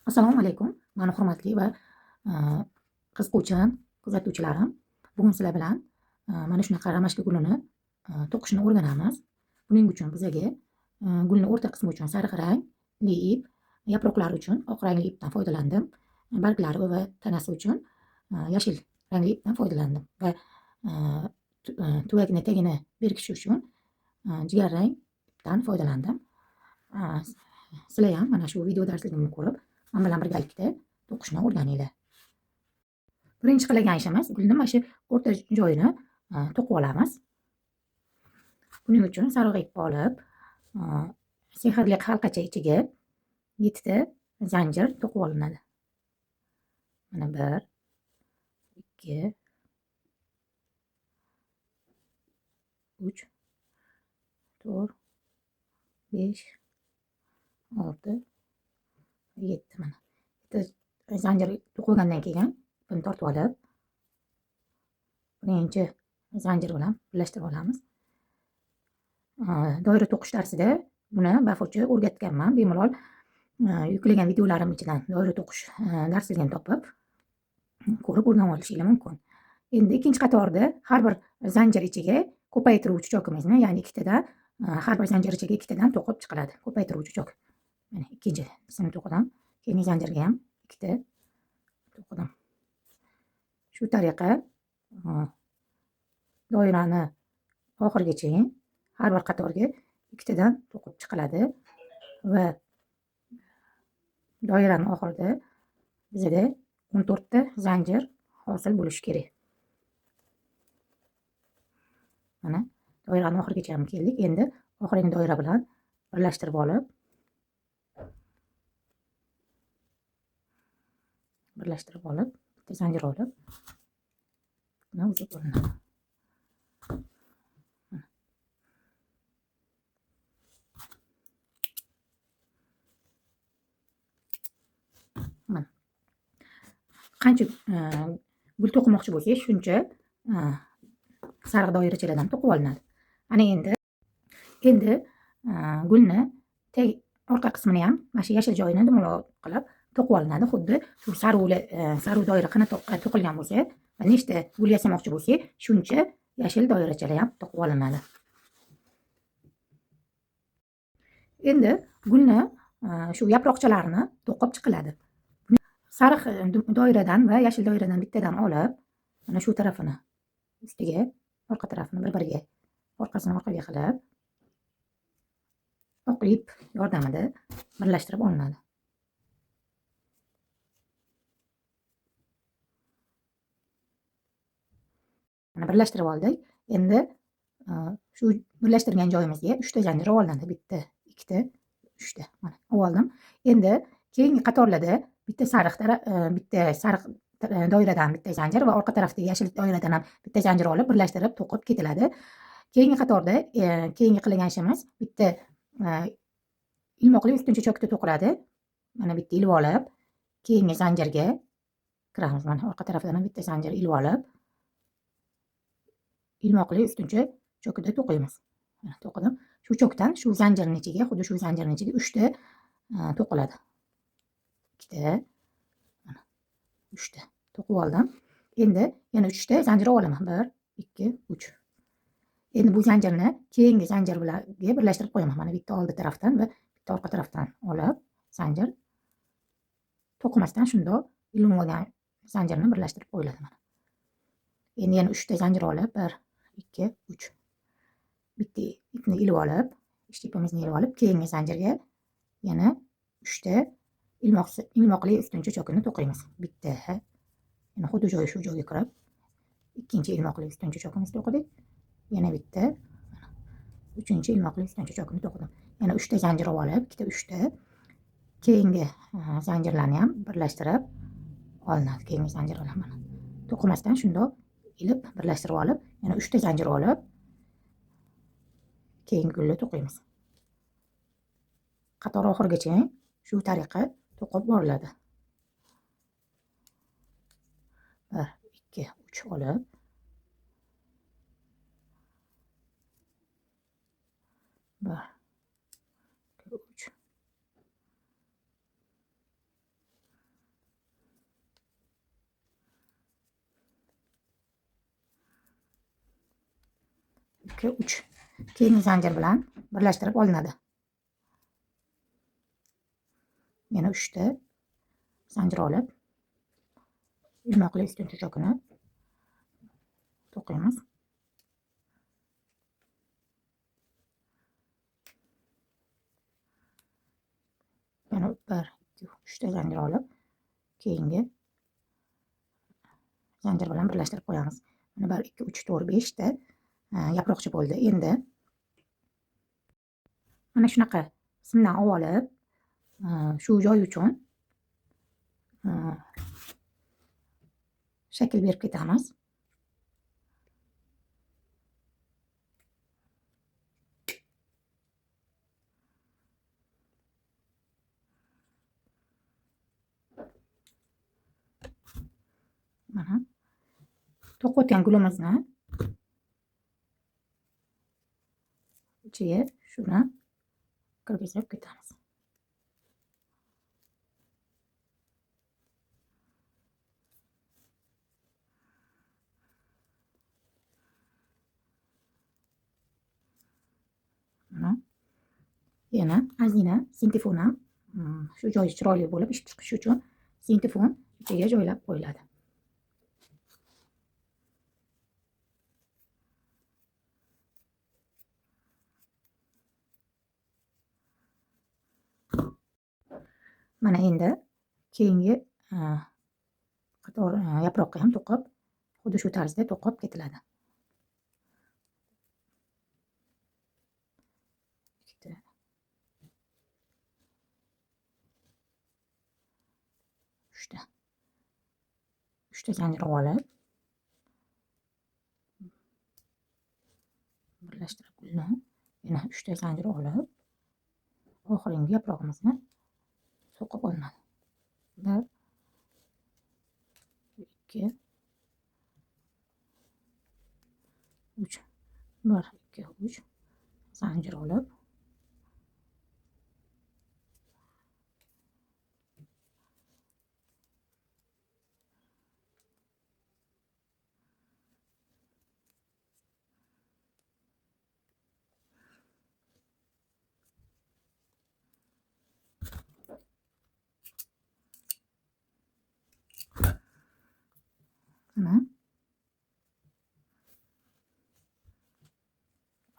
Assalomu alaykum, mani hurmatli va qiziquvchan kuzatuvchilarim. Bugun sizlar bilan mana shunaqa ramashka gulini to'qishni o'rganamiz. Buning uchun bizaga gulni o'rta qismi uchun sariq rangli ip, yaproqlari uchun oq rangli ipdan foydalandim. Barglari va tanasi uchun yashil rangli ipdan foydalandim va tuvagini tagini berkishi uchun jigarrang ipdan foydalandim. Sizlar ham mana shu video darsligimni ko'rib men bilan birgalikda to'qishni o'rganinglar. Birinchi qilgan ishimiz gulni mana shu o'rta joyini to'qib olamiz. Buning uchun sariq ipni olib, sehrli halqacha ichiga 7 ta zanjir to'qib olinadi. Mana 1, 2, 3, 4, 5, 6, 7 mana. Bitta zanjir to'qilgandan keyin ipni tortib olib, birinchi zanjir bilan birlashtirib olamiz. Doira to'qish darsida buni bafurchi o'rgatganman. Bemalol yuklagan videolarim ichidan doira to'qish darsligini topib ko'rib o'rganib olishingiz mumkin. Endi ikkinchi qatorda har bir zanjir ichiga ko'paytiruvchi chokimizni, ya'ni ikkitadan har bir zanjir ichiga ikkitadan to'qib chiqiladi. Ko'paytiruvchi chok. Mana ikkinchisini to'qidim. Keyingi zanjirga ham ikkita to'qidim. Shu tariqa doirani oxirigacha har bir qatorga ikkitadan to'qib chiqiladi va doiraning oxirida bizda 14 ta zanjir hosil bo'lishi kerak. Mana doiraning oxirigacha ham keldik. Endi oxirgi doira bilan birlashtirib olib, bitta zanjir olib, buni uzib olinadi. Mana qancha gul to'qimoqchi bo'lsak, shuncha sariq doirachalardan to'qib olinadi. Ana endi gulni orqa qismini ham mana shu yashil joyini dumaloq qilib to'qib olinadi. Xuddi shu saru doira qanday to'qilgan bo'lsa, nechta gul yasamoqchi bo'lsak, shuncha yashil doirachalar ham to'qib olinadi. Endi gulni shu yaproqchalarini to'qib chiqiladi. Sariq doiradan va yashil doiradan bittadan olib, mana shu tarafini ustiga, orqa tarafini bir-biriga, orqasini orqaga qilib, oq ip yordamida birlashtirib olinadi. Mana birlashtirib oldik. Endi shu birlashtirgan joyimizga 3 ta zanjir olinadi. Bitta, 2 ta, 3 ta. Mana oldim. Endi keyingi qatorlarda bitta sariq doiradan bitta zanjir va orqa tarafdagi yashil doiradan ham bitta zanjir olib birlashtirib to'qib ketiladi. Keyingi qatorda keyingi qilgan ishimiz bitta ilmoqli ustuncha chokda to'qiladi. Mana bitta ilib olib, keyingi zanjirga kiramiz. Mana orqa tarafdan ham bitta zanjir ilib olib, ilmoqli ustuncha chokida to'qiymiz. Mana to'qidim. Shu chokdan shu zanjirning ichiga, xuddi shu zanjirning ichiga 3 ta to'qiladi. 2 ta, mana 3 ta to'qib oldim. Endi yana 3 ta zanjir olaman. 1, 2, 3. Endi bu zanjirni keyingi zanjir bilan birlashtirib qo'yaman. Mana bitta oldi tarafdan va bitta orqa tarafdan olib, zanjir to'qimasdan shundoq ilinib olgan zanjirni birlashtirib qo'yiladi mana. Endi yana 3 ta zanjir olib, 1, 2, 3. Bitta ipni ilib olib, ishchi ipimizni ilib olib, keyingi zanjirga yana 3 ta ilmoqli ustuncha chokini to'qiymiz. Bitta, yana xuddi joyi shu joyga kirib, ikkinchi ilmoqli ustuncha chokimizni to'qidik. Yana bitta, uchinchi ilmoqli ustuncha chokini to'qidim. Yana 3 ta zanjir olib, ikkita 3 ta keyingi zanjirlarni ham birlashtirib olinadi. Keyingi zanjir bilan mana to'qimasdan shundoq ilib birlashtirib olib, yana 3 ta zanjir olib, keyingi gulni to'qiymiz. Qator oxirigacha shu tariqa to'qib boriladi. 1, 2, 3 olib, 1, 2, 3. 2, 3. Keyingi zanjir bilan birlashtirib olinadi. Yana 3 ta zanjir olib, ilmoqli ustun tujogini to'qiymiz. Yana 1, 2, 3 ta zanjir olib, keyingi zanjir bilan birlashtirib qo'yamiz. Mana 1, 2, 3, 4, 5 ta yaproqcha bo'ldi. Endi mana shunaqa simdan olib, shu joy uchun shakl berib ketamiz. Mana to'qiyotgan gulimizni ichiga shuni kirgizib ketamiz. Mana yana ozgina sintifon shu joyi chiroyli bo'lib ish chiqishi uchun sintifon ichiga joylab qo'yiladi. Mana endi keyingi qator yaproqqa ham to'qib, xuddi shu tarzda to'qib ketiladi. Uchta zanjir olib, birlashtirib gulni, yana 3 ta zanjir olib, oxirgi yaprog'imizni to'qib olinadi. 1, 2, 3. 1, 2, 3 zanjir olib, mana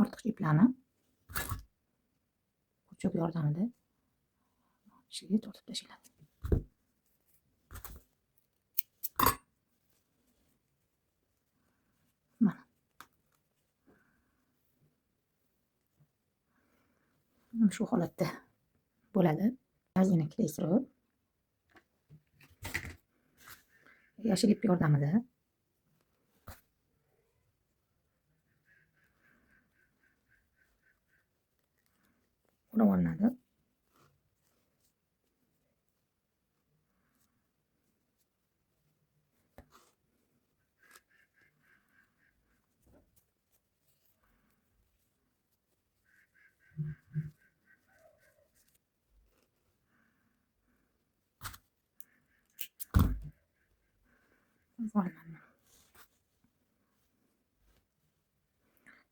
ortiqcha iplarni kurchok yordamida ichiga tortib tashlaydi. Mana shu holatda bo'ladi. Ozgina kestirib, yashil ip yordamida o'rab olinadi.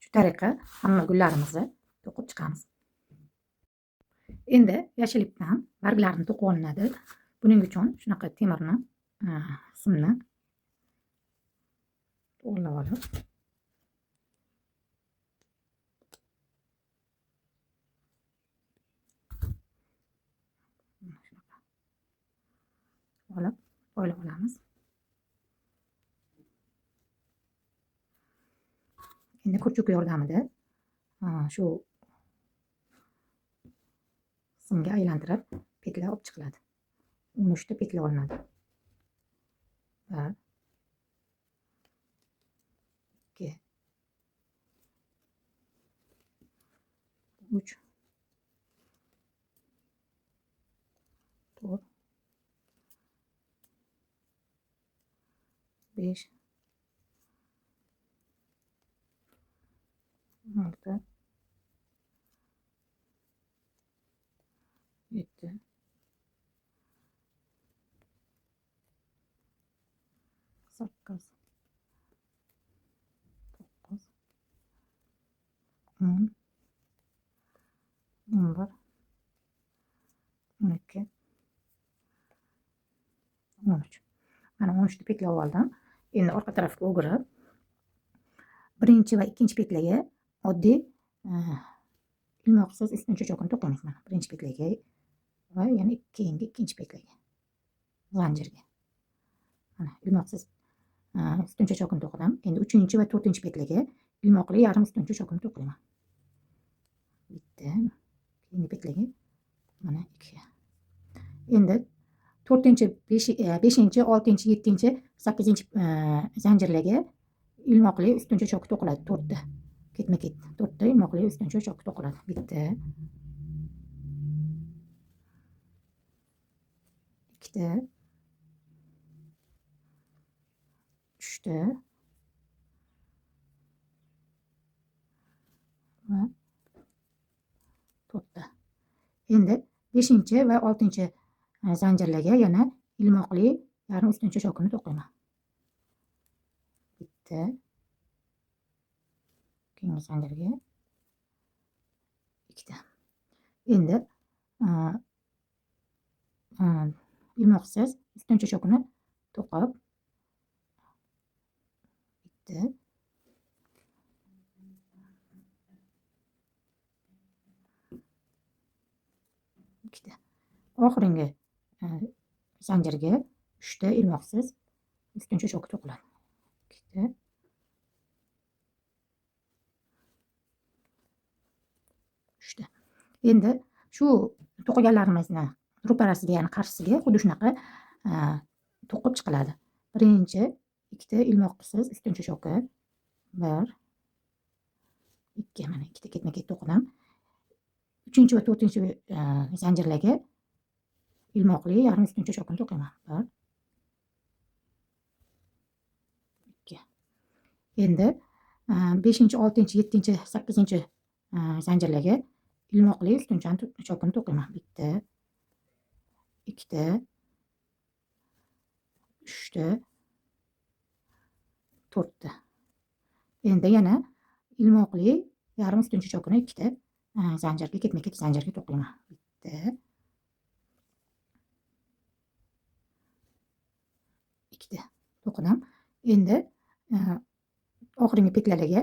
Shu tariqa hamma gullarimizni to'qib chiqamiz. Endi yashil ipdan barglarni to'qib olinadi. Buning uchun shunaqa temirni simni to'g'irlab olib, boylab olamiz. Endi kurchuk yordamida shu simga aylantirib petla olib chiqiladi. 13 ta petla olinadi. 1, 2, 3, 4, 5, 6, 7, 8, 9, 10, 11, 12, 13. Mana 13 betlab oldim. Endi orqa tarafga o'girib, birinchi va ikkinchi betlarga oddiy ilmoqsiz ustun cho'chaqni to'qiymiz. Mana birinchi betlarga va yana keyingi ikkinchi betlarga, zanjirga. Mana ilmoqsiz ustun cho'chaqni to'qidim. Endi 3 va 4 betlarga ilmoqli yarim ustun cho'chaqni to'qiyman. Bitta, keyingi betlarga mana 2. Endi 4, 5, 6, 7, 8 zanjirlarga ilmoqli ustun cho'chaq to'qiladi. 4 ta. Ketma-ket 4 ta ilmoqli ustun cho'chaq to'qiladi. Bitta, 2 ta, 3 ta va 4 ta. Endi 5 va 6 zanjirlarga yana ilmoqli yarim ustun cho'chaqni to'qiyman. Bitta, keyingi zanjirga 2 ta. Endi ilmoqsiz ustun cho'chaqni to'qib, bitta, 2 ta. Oxirgi zanjirga 3 ta ilmoqsiz ustun cho'chaq to'qiladi. 2 ta, 3 ta. Endi shu to'qiganlarimizni ro'parasiga, ya'ni qarshisiga xuddi shunaqa to'qib chiqiladi. Birinchi 2 ta ilmoqsiz ustun cho'chaqqa 1, 2, mana 2 ta ketma-ket to'qidim. 3 va 4 zanjirlarga ilmoqli yarim ustun cho'chaqni to'qiyman. 1, 2. Endi 5, 6, 7, 8 zanjirlarga ilmoqli ustun cho'chaqni to'qiyman. Bitta, 2 ta, 3 ta, 4 ta. Endi yana ilmoqli yarim ustun cho'chaqni 2 ta zanjirga, ketma-ket zanjirga to'qiyman. Bitta, 2 ta to'qidim. Endi oxirgi petlarga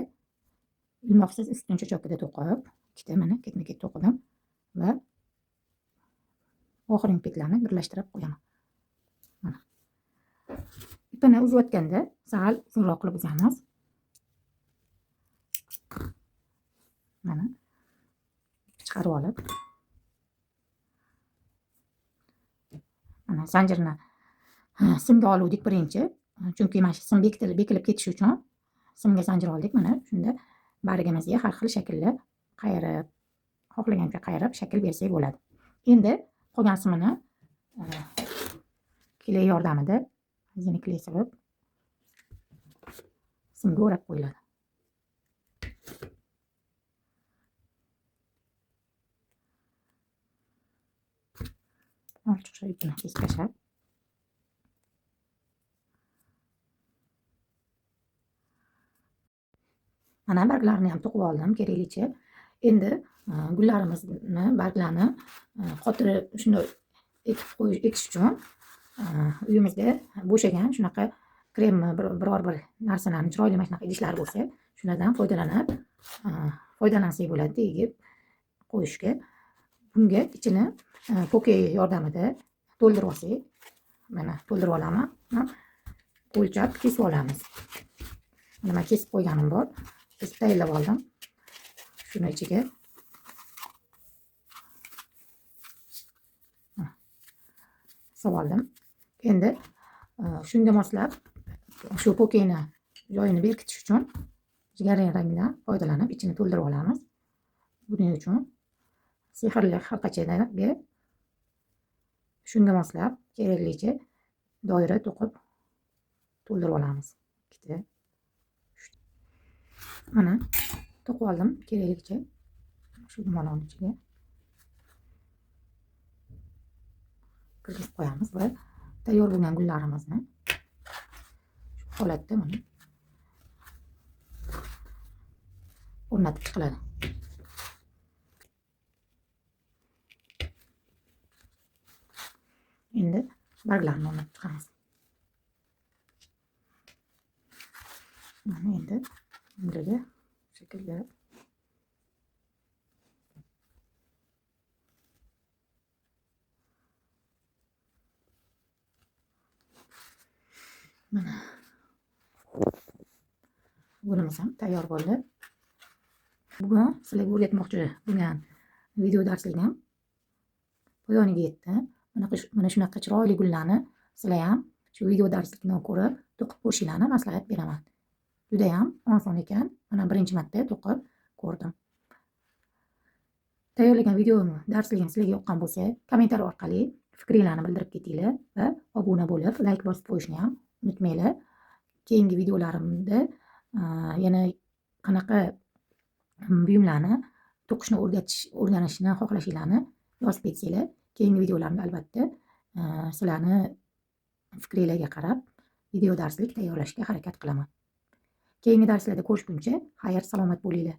ilmoqsiz ustun cho'chaqda to'qib, 2 ta mana ketma-ket to'qidim va oxirgi petlarni birlashtirib qo'yaman. Mana. Ipini uzayotganda sal uzunroq qilib uzamiz. Mana chiqarib olib, mana zanjirni simga oluvdik birinchi. Chunki mana shu sim bekilib ketishi uchun simga zanjir oldik. Mana shunda bargimizga har xil shaklda qayirib, xohlagancha qayirib shakl bersak bo'ladi. Endi qolgan simini kley yordamida yine kley silib simga o'rab qo'yiladi. Olchiqcha ipini kesib tashlab, mana barglarini ham to'qib oldim keraklicha. Endi gullarimizni barglarini qotirib shunday ekish uchun uyimizda bo'shagan shunaqa kremmi biror bir narsalarni chiroyli mana shunaqa idishlar bo'lsa, shulardan foydalansak bo'ladi egib qo'yishga. Bunga ichini poke yordamida to'ldirib olsak, mana to'ldirib olaman. O'lchab kesib olamiz. Mana kesib qo'yganim bor. Kesib tayyorlab oldim. Shuni ichiga solib oldim. Endi shunga moslab shu pokeni joyini berkitish uchun jigarrang rangdan foydalanib ichini to'ldirib olamiz. Buning uchun sehrli halqachaga shunga moslab keraklicha doira to'qib to'ldirib olamiz. Ikkita. Mana to'qib oldim keraklicha. Shu dumaloqning ichiga kirgizib qo'yamiz va tayyor bo'lgan gullarimizni shu holatda mana o'rnatib chiqiladi. Endi barglarni o'rnatib chiqamiz. Mana endi biriga shaklga mana bunimiz ham tayyor bo'ldi. Bugun sizlarga o'rgatmoqchi bo'lgan video darsligim poyoniga yetdi. Mana shunaqa chiroyli gullarni sizlar ham shu video darslikni ko'rib to'qib ko'rishinglarni maslahat beraman. Juda ham oson ekan. Mana birinchi marta to'qib ko'rdim. Tayyorlagan videom darsligim sizlarga yoqqan bo'lsa, kommentariy orqali fikringlarni bildirib ketinglar va obuna bo'lib, like bosib qo'yishni ham unutmanglar. Keyingi videolarimda yana qanaqa buyumlarni to'qishni o'rganishni xohlashinglarni yozib ketsanglar, keyingi videolarimda albatta sizlarni fikringlarga qarab video darslik tayyorlashga harakat qilaman. Keyingi darslarda ko'rishguncha xayr, salomat bo'linglar.